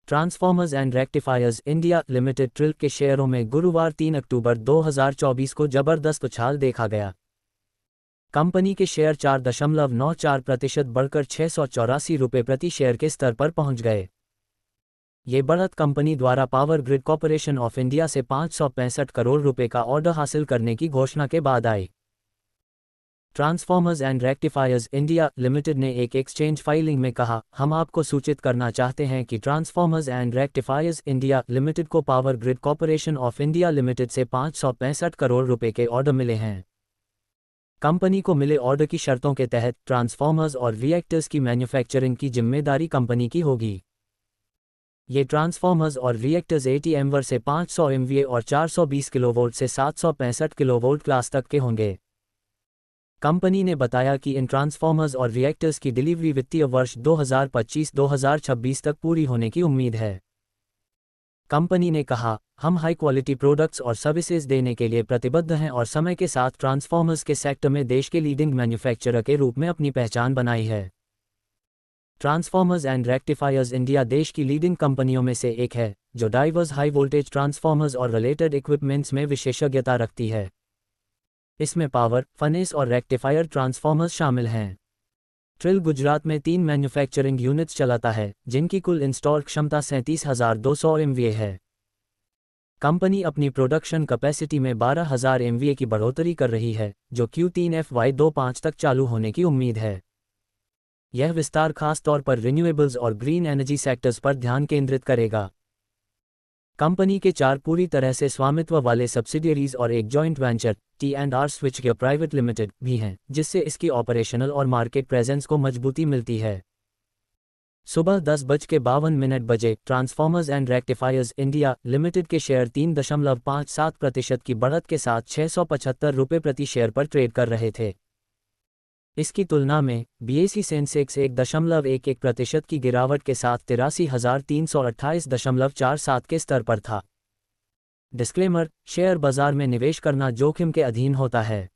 Transformers and rectifiers India Limited TRIL के शेयरों में गुरुवार 3 अक्टूबर 2024 को जबरदस्त उछाल देखा गया। कंपनी के शेयर 4.94% बढ़कर ₹684 प्रति शेयर के स्तर पर पहुंच गए। ये बढ़त कंपनी द्वारा power grid corporation of India से ₹565 करोड़ का ऑर्डर हासिल करने की घोषणा के बाद आई। Transformers and rectifiers India Limited ने एक एक्सचेंज फाइलिंग में कहा, हम आपको सूचित करना चाहते हैं कि transformers and rectifiers India limited को power grid corporation of India limited से ₹565 करोड़ के ऑर्डर मिले हैं। कंपनी को मिले ऑर्डर की शर्तों के तहत ट्रांसफॉर्मर्स और रिएक्टर्स की मैन्युफैक्चरिंग की जिम्मेदारी कंपनी की होगी। ये ट्रांसफॉर्मर्स और रिएक्टर्स 80 एम्वर से 500 MVA और 420 किलोवोल्ट से 765 किलोवोल्ट क्लास तक के होंगे। कंपनी ने बताया कि इन ट्रांसफॉर्मर्स और रिएक्टर्स की डिलीवरी वित्तीय वर्ष 2025-2026 तक पूरी होने की उम्मीद है। कंपनी ने कहा, हम हाई क्वालिटी प्रोडक्ट्स और सर्विसेज देने के लिए प्रतिबद्ध हैं और समय के साथ ट्रांसफॉर्मर्स के सेक्टर में देश के लीडिंग मैन्युफैक्चरर के रूप में अपनी पहचान बनाई है। ट्रांसफॉर्मर्स एंड रेक्टिफायर्स इंडिया देश की लीडिंग कंपनियों में से एक है, जो डाइवर्स हाई वोल्टेज ट्रांसफॉर्मर्स और रिलेटेड इक्विपमेंट्स में विशेषज्ञता रखती है। इसमें पावर, फनेस और रेक्टिफायर ट्रांसफॉर्मर्स शामिल हैं। ट्रिल गुजरात में 3 मैन्युफैक्चरिंग यूनिट्स चलाता है, जिनकी कुल इंस्टॉल क्षमता 37,200 MVA है। कंपनी अपनी प्रोडक्शन कैपेसिटी में 12,000 MVA की बढ़ोतरी कर रही है, जो Q3 FY25 तक चालू होने की उम्मीद है। यह विस्तार खास तौर पर रिन्यूएबल्स और ग्रीन एनर्जी सेक्टर्स पर ध्यान केंद्रित करेगा। कंपनी के 4 पूरी तरह से स्वामित्व वाले सब्सिडियरीज और एक joint venture T&R switchgear private limited भी हैं, जिससे इसकी ऑपरेशनल और मार्केट प्रेजेंस को मजबूती मिलती है। सुबह 10:52 बजे transformers and rectifiers India limited के शेयर 3.57% की बढ़त के साथ ₹675 प्रति शेयर पर ट्रेड कर रहे थे। इसकी तुलना में BSE सेंसेक्स 1.11% की गिरावट के साथ 83,328.47 के स्तर पर था। डिस्क्लेमर, शेयर बाजार में निवेश करना जोखिम के अधीन होता है।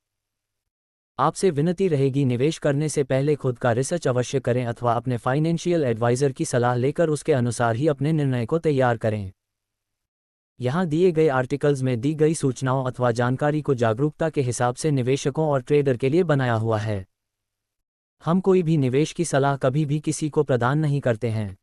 आपसे विनती रहेगी, निवेश करने से पहले खुद का रिसर्च अवश्य करें अथवा अपने फाइनेंशियल एडवाइजर की सलाह लेकर उसके अनुसार ही अपने निर्णय को तैयार करें। यहाँ दिए गए आर्टिकल्स में दी गई सूचनाओं अथवा जानकारी को जागरूकता के हिसाब से निवेशकों और ट्रेडर के लिए बनाया हुआ है। हम कोई भी निवेश की सलाह कभी भी किसी को प्रदान नहीं करते हैं।